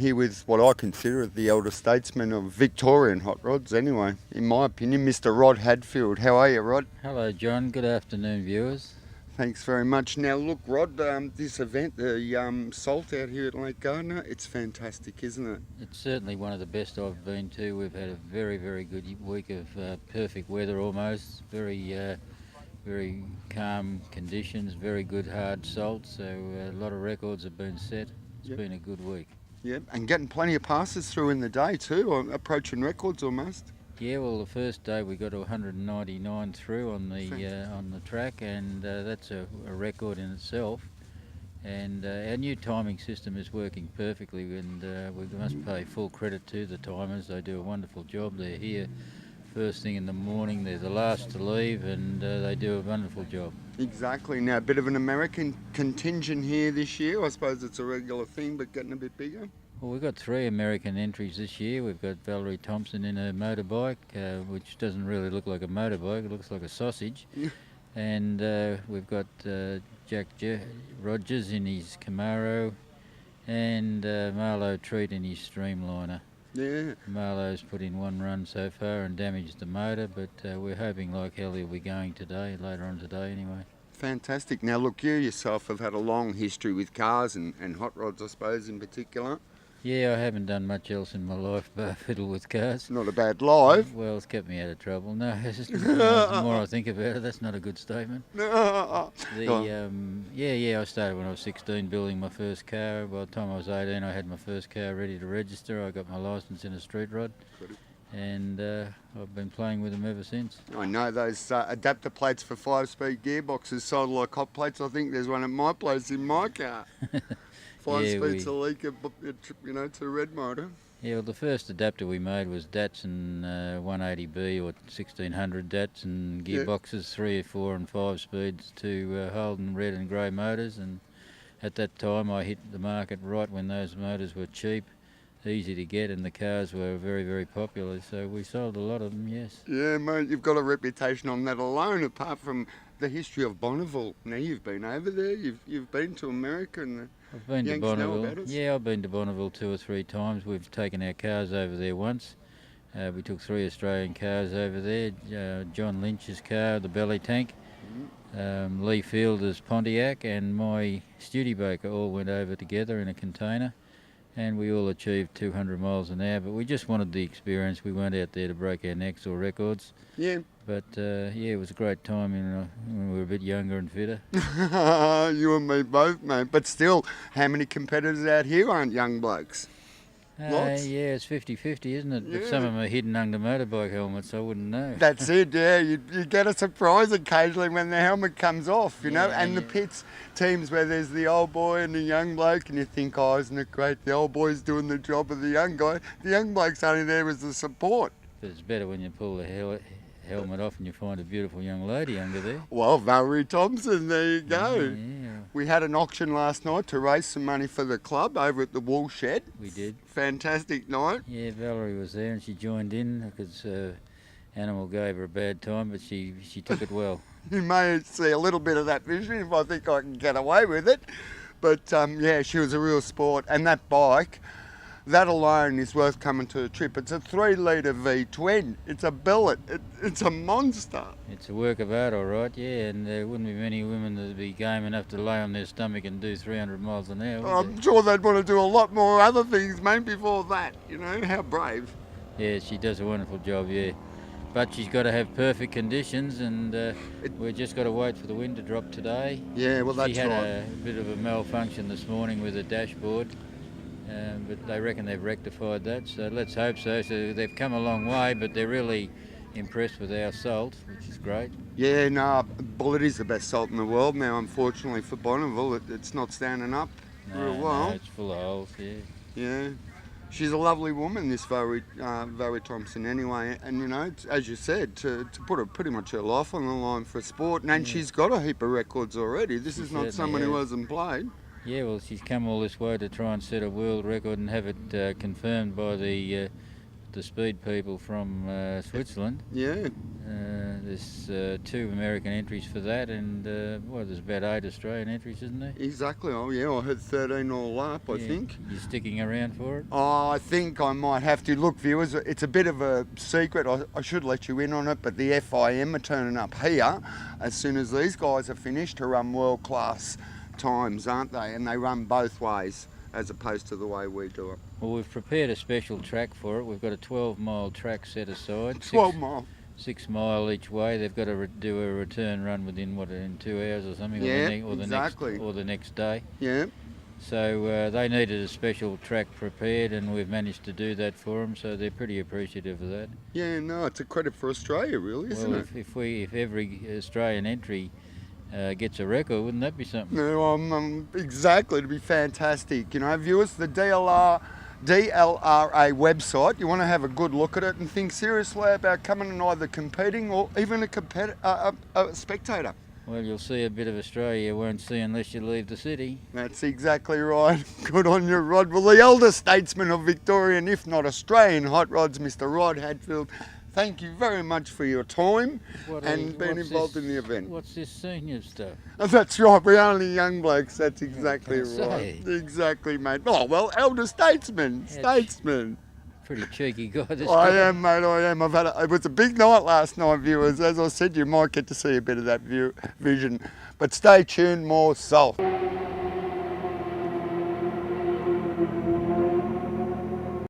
here with what I consider the elder statesman of Victorian hot rods anyway, in my opinion, Mr. Rod Hadfield. How are you, Rod? Hello John, good afternoon viewers. Thanks very much. Now look, Rod, this event, the salt out here at Lake Gairdner, it's fantastic, isn't it? It's certainly one of the best I've been to. We've had a very, very good week of perfect weather almost, very calm conditions, very good hard salt, so a lot of records have been set. It's been a good week. Yep, and getting plenty of passes through in the day too, approaching records almost. Yeah, well, the first day we got to 199 through on the track, and that's a record in itself. And our new timing system is working perfectly, and we must pay full credit to the timers. They do a wonderful job. They're here first thing in the morning. They're the last to leave, and they do a wonderful job. Exactly. Now, a bit of an American contingent here this year. I suppose it's a regular thing, but getting a bit bigger. Well, we've got 3 American entries this year. We've got Valerie Thompson in a motorbike, which doesn't really look like a motorbike, it looks like a sausage. Yeah. And we've got Jack Rogers in his Commodore, and Marlo Treat in his Streamliner. Yeah. Marlo's put in 1 run so far and damaged the motor, but we're hoping like hell he'll be going today, later on today anyway. Fantastic. Now look, you yourself have had a long history with cars and hot rods, I suppose, in particular. Yeah, I haven't done much else in my life but fiddle with cars. Not a bad life. Well, it's kept me out of trouble. No, the more I think about it, that's not a good statement. I started when I was 16 building my first car. By the time I was 18, I had my first car ready to register. I got my licence in a street rod. And I've been playing with them ever since. I know those adapter plates for 5-speed gearboxes sold like hot plates. I think there's one at my place in my car. 5 speeds a leak, to red motor. Yeah, well, the first adapter we made was Datsun 180B or 1600 Datsun gearboxes, 3, 4 and 5 speeds to Holden red and grey motors. And at that time I hit the market right when those motors were cheap, easy to get, and the cars were very, very popular, so we sold a lot of them, yes. Yeah, mate, you've got a reputation on that alone, apart from the history of Bonneville. Now, you've been over there, you've been to America, and I've been Yanks to Bonneville. know about us. Yeah, I've been to Bonneville 2 or 3 times. We've taken our cars over there once. We took 3 Australian cars over there, John Lynch's car, the belly tank, Lee Fielder's Pontiac, and my Studebaker all went over together in a container. And we all achieved 200 miles an hour, but we just wanted the experience. We weren't out there to break our necks or records. Yeah. But it was a great time when we were a bit younger and fitter. You and me both, mate. But still, how many competitors out here aren't young blokes? Lots? Yeah, it's 50-50, isn't it? Yeah. But some of them are hidden under motorbike helmets, I wouldn't know. That's it, yeah. You get a surprise occasionally when the helmet comes off, you know. Yeah, and the pits teams where there's the old boy and the young bloke, and you think, oh, isn't it great? The old boy's doing the job of the young guy. The young bloke's only there as the support. But it's better when you pull the helmet off and you find a beautiful young lady under there. Well, Valerie Thompson, there you go. Yeah. We had an auction last night to raise some money for the club over at the Wool Shed. We did. Fantastic night. Yeah, Valerie was there and she joined in because Animal gave her a bad time, but she took it well. You may see a little bit of that vision if I think I can get away with it. But yeah, she was a real sport. And that bike, that alone is worth coming to the trip. It's a 3-litre V12. It's a billet. It's a monster. It's a work of art, all right, yeah, and there wouldn't be many women that would be game enough to lay on their stomach and do 300 miles an hour, would I'm sure they'd want to do a lot more other things, mate, before that. You know, how brave. Yeah, she does a wonderful job, yeah. But she's got to have perfect conditions, and we've just got to wait for the wind to drop today. Yeah, well, that's right. She had a bit of a malfunction this morning with the dashboard. But they reckon they've rectified that, so let's hope so. So they've come a long way, but they're really impressed with our salt, which is great. Yeah, no, Bullet is the best salt in the world now, unfortunately, for Bonneville. It's not standing up real well. No, it's full of holes, yeah. Yeah. She's a lovely woman, this Valerie Thompson, anyway. And, you know, as you said, to put pretty much her life on the line for sport. And she's got a heap of records already. This is not someone who hasn't played. Yeah, well, she's come all this way to try and set a world record and have it confirmed by the speed people from Switzerland. Yeah. There's 2 American entries for that, and there's about 8 Australian entries, isn't there? Exactly. Oh yeah, I had 13 all up, I think. You're sticking around for it? Oh, I think I might have to. Look, viewers, it's a bit of a secret. I should let you in on it, but the FIM are turning up here as soon as these guys are finished to run world-class times, aren't they? And they run both ways as opposed to the way we do it. Well, we've prepared a special track for it. We've got a 12-mile track set aside. 12 mile. 6 mile each way. They've got to do a return run within in 2 hours or something, exactly. or the next day. Yeah. So they needed a special track prepared, and we've managed to do that for them. So they're pretty appreciative of that. Yeah, no, it's a credit for Australia, really, isn't it? If every Australian entry gets a record, wouldn't that be something? No, exactly. It'd be fantastic. You know, viewers, the DLRA website, you want to have a good look at it and think seriously about coming and either competing or even a spectator. Well, you'll see a bit of Australia you won't see unless you leave the city. That's exactly right. Good on you, Rod. Well, the elder statesman of Victorian, if not Australian hot rods, Mr. Rod Hadfield, thank you very much for your time and being involved in the event. What's this senior stuff? Oh, that's right, we're only young blokes, that's exactly right. Exactly, mate. Oh, well, elder statesman, statesman. Pretty cheeky guy, this I guy. am, mate, I am. It was a big night last night, viewers. As I said, you might get to see a bit of that vision. But stay tuned, more salt.